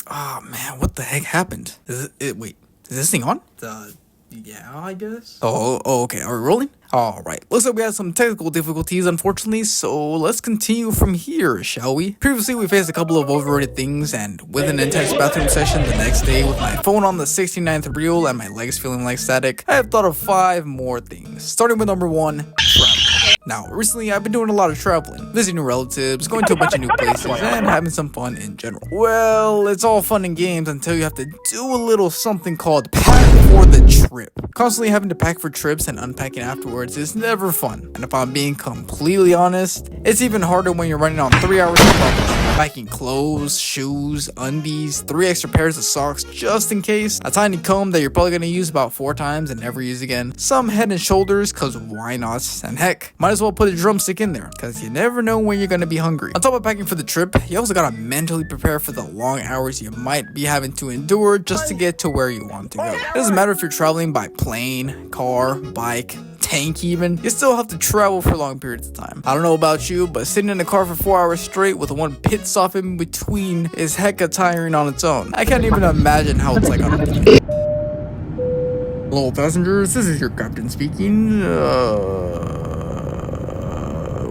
Oh man, what the heck happened? Wait, is this thing on? Yeah, I guess. Okay. Are we rolling? All right. Looks like we had some technical difficulties, unfortunately, so let's continue from here, shall we? Previously, we faced a couple of overrated things, and with an intense bathroom session the next day with my phone on the 69th reel and my legs feeling like static, I have thought of 5 more things. Starting with number 1, travel. Now, recently, I've been doing a lot of traveling, visiting relatives, going to a bunch of new places, and having some fun in general. Well, it's all fun and games until you have to do a little something called pack for the trip. Constantly having to pack for trips and unpacking afterwards is never fun. And if I'm being completely honest, it's even harder when you're running on 3 hours of travel. Packing clothes, shoes, undies, 3 extra pairs of socks just in case, a tiny comb that you're probably going to use about 4 times and never use again, some head and shoulders, cause why not, and heck, might as well put a drumstick in there, cause you never know when you're going to be hungry. On top of packing for the trip, you also gotta mentally prepare for the long hours you might be having to endure just to get to where you want to go. It doesn't matter if you're traveling by plane, car, bike, tank even, you still have to travel for long periods of time. I don't know about you, but sitting in the car for 4 hours straight with one pit stop in between is hecka tiring on its own. I can't even imagine how it's like on a plane. Hello passengers, this is your captain speaking.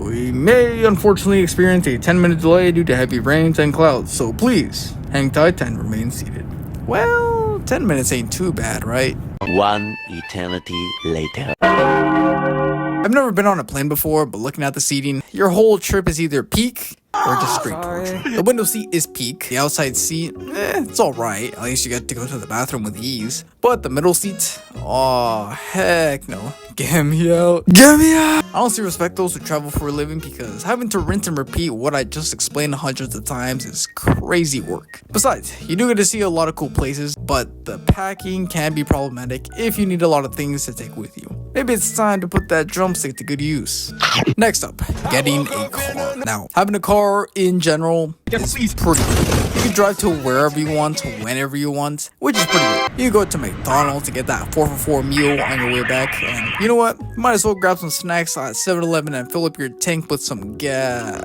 We may unfortunately experience a 10-minute delay due to heavy rains and clouds, so please hang tight and remain seated. Well, 10 minutes ain't too bad, right? One eternity later. I've never been on a plane before, but looking at the seating, your whole trip is either peak or just straight torture. The window seat is peak. The outside seat, it's alright. At least you get to go to the bathroom with ease. But the middle seat, oh, heck no. Get me out. Get me out! I honestly respect those who travel for a living because having to rinse and repeat what I just explained hundreds of times is crazy work. Besides, you do get to see a lot of cool places, but the packing can be problematic if you need a lot of things to take with you. Maybe it's time to put that drumstick to good use. Next up, getting a car. Now, having a car in general is pretty good. You can drive to wherever you want, whenever you want, which is pretty good. You can go to McDonald's to get that 4-for-4 meal on your way back, and you know what? You might as well grab some snacks at 7-Eleven and fill up your tank with some gas.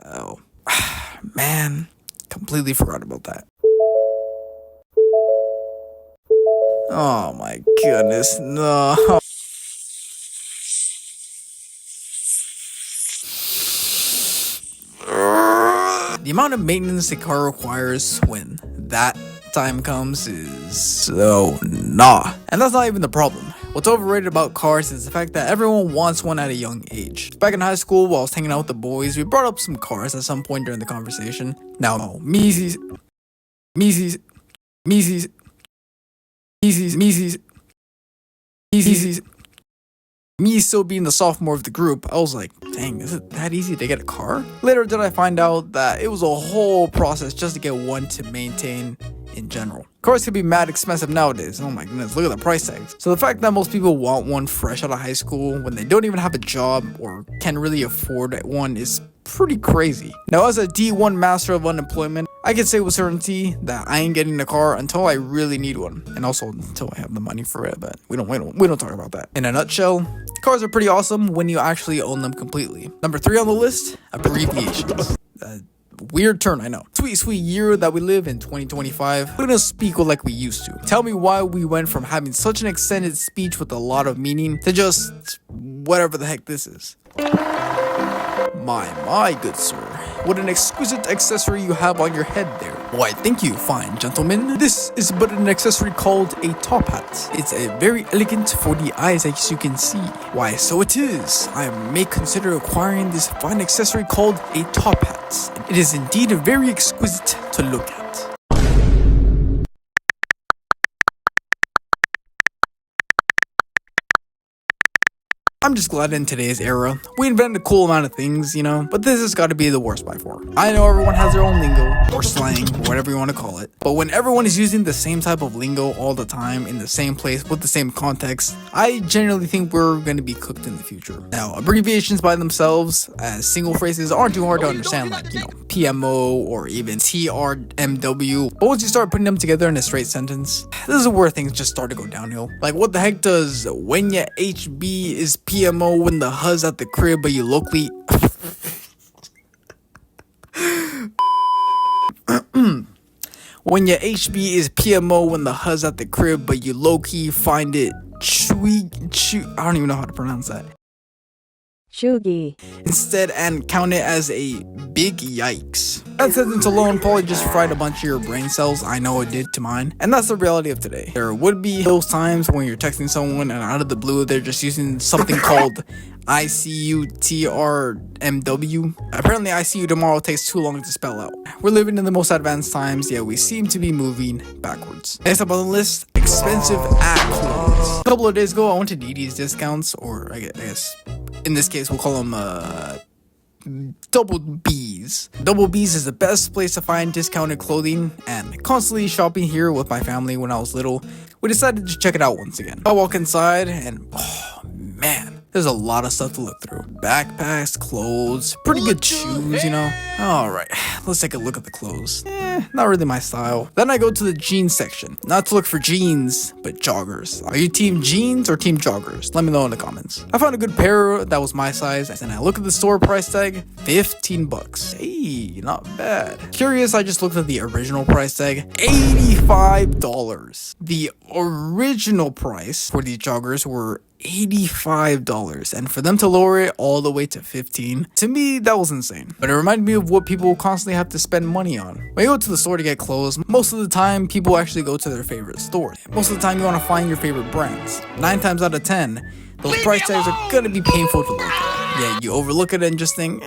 Oh, man, completely forgot about that. Oh my goodness, no. The amount of maintenance a car requires when that time comes is so nah. And that's not even the problem. What's overrated about cars is the fact that everyone wants one at a young age. Back in high school, while I was hanging out with the boys, we brought up some cars at some point during the conversation. Now, Meezies, me still being the sophomore of the group, I was like, dang, is it that easy to get a car? Later did I find out that it was a whole process just to get one to maintain in general. Cars can be mad expensive nowadays. Oh my goodness, look at the price tags. So the fact that most people want one fresh out of high school when they don't even have a job or can really afford one is pretty crazy. Now, as a D1 master of unemployment, I can say with certainty that I ain't getting a car until I really need one, and also until I have the money for it. But we don't talk about that. In a nutshell, cars are pretty awesome when you actually own them completely. Number 3 on the list, abbreviations. Weird turn, I know. Sweet year that we live in 2025. We're gonna speak like we used to. Tell me why we went from having such an extended speech with a lot of meaning to just whatever the heck this is. My good sir. What an exquisite accessory you have on your head there. Why, thank you, fine gentlemen. This is but an accessory called a top hat. It's a very elegant for the eyes, as you can see. Why, so it is. I may consider acquiring this fine accessory called a top hat. It is indeed very exquisite to look at. I'm just glad in today's era, we invented a cool amount of things, you know, but this has got to be the worst by far. I know everyone has their own lingo, or slang, or whatever you want to call it, but when everyone is using the same type of lingo all the time, in the same place, with the same context, I generally think we're going to be cooked in the future. Now, abbreviations by themselves, as single phrases, aren't too hard to understand, like, you know, PMO, or even TRMW, but once you start putting them together in a straight sentence, this is where things just start to go downhill. Like, what the heck does when ya HB is PMO when the huzz at the crib but you locally When your HB is PMO when the HUD's at the crib, but you low-key find it I don't even know how to pronounce that. Shugi. Instead and count it as a big yikes. That sentence alone probably just fried a bunch of your brain cells. I know it did to mine. And that's the reality of today. There would be those times when you're texting someone and out of the blue they're just using something called ICUTRMW. Apparently ICU tomorrow takes too long to spell out. We're living in the most advanced times, yet we seem to be moving backwards. Next up on the list, expensive clothes. A couple of days ago I went to DD's discounts, or I guess in this case we'll call them Double B's. Double B's is the best place to find discounted clothing, and constantly shopping here with my family when I was little, we decided to check it out once again. I walk inside and oh man, there's a lot of stuff to look through. Backpacks, clothes, pretty good shoes, you know. Alright, let's take a look at the clothes. Not really my style. Then I go to the jeans section. Not to look for jeans, but joggers. Are you team jeans or team joggers? Let me know in the comments. I found a good pair that was my size, and I look at the store price tag, 15 bucks. Hey, not bad. Curious, I just looked at the original price tag, $85. The original price for these joggers were $85, and for them to lower it all the way to 15, to me that was insane. But it reminded me of what people constantly have to spend money on. When you go to the store to get clothes, most of the time people actually go to their favorite store. Most of the time you want to find your favorite brands. 9 times out of 10, those price tags are gonna be painful to look at. Yeah, you overlook it and just think,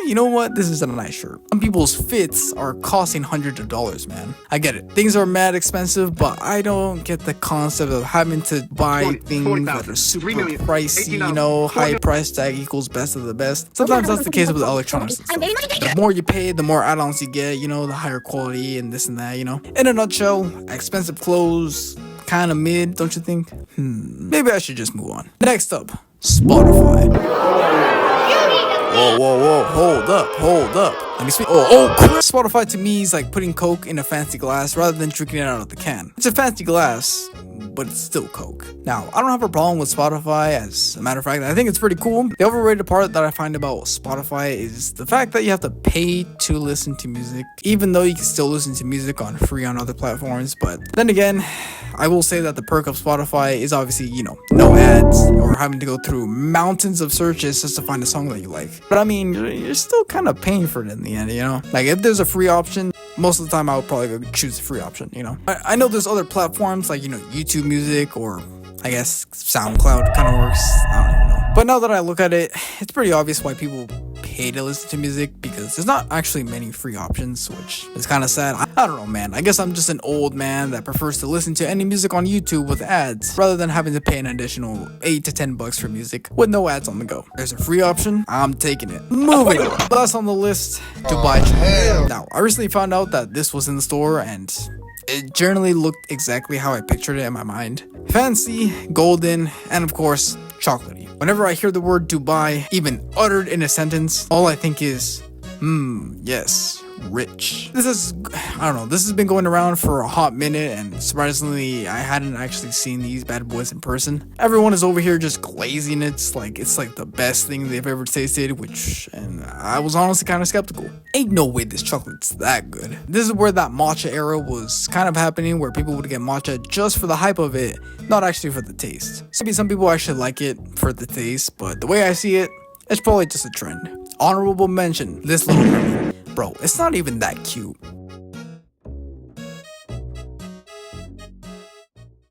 you know what, this is a nice shirt. Some people's fits are costing hundreds of dollars, man. I get it. Things are mad expensive, but I don't get the concept of having to buy things that are super pricey, you know, high price tag equals best of the best. Sometimes that's the case with electronics and stuff. The more you pay, the more add-ons you get, you know, the higher quality and this and that, you know. In a nutshell, expensive clothes, kind of mid, don't you think? Maybe I should just move on. Next up, Spotify. Whoa, hold up. Let me speak. Spotify to me is like putting Coke in a fancy glass rather than drinking it out of the can. It's a fancy glass, but it's still Coke. Now, I don't have a problem with Spotify. As a matter of fact, I think it's pretty cool. The overrated part that I find about Spotify is the fact that you have to pay to listen to music, even though you can still listen to music on free on other platforms. But then again, I will say that the perk of Spotify is obviously, you know, no ads or having to go through mountains of searches just to find a song that you like. But I mean, you're still kind of paying for it in the end, you know? Like, if there's a free option, most of the time I would probably go choose the free option, you know? I know there's other platforms like, you know, YouTube Music, or I guess SoundCloud kind of works. I don't even know. But now that I look at it, it's pretty obvious why people pay to listen to music, because there's not actually many free options, which is kind of sad. I don't know, man. I guess I'm just an old man that prefers to listen to any music on YouTube with ads rather than having to pay an additional 8 to 10 bucks for music with no ads on the go. There's a free option, I'm taking it. Moving on. Last on the list, Dubai chocolate. Now, I recently found out that this was in the store, and it generally looked exactly how I pictured it in my mind. Fancy, golden, and of course, chocolatey. Whenever I hear the word Dubai even uttered in a sentence, all I think is, yes, rich. This has been going around for a hot minute, and surprisingly, I hadn't actually seen these bad boys in person. Everyone is over here just glazing it like it's like the best thing they've ever tasted, and I was honestly kind of skeptical. Ain't no way this chocolate's that good. This is where that matcha era was kind of happening, where people would get matcha just for the hype of it, not actually for the taste. Some people actually like it for the taste, but the way I see it, it's probably just a trend. Honorable mention, this little girl. Bro, it's not even that cute.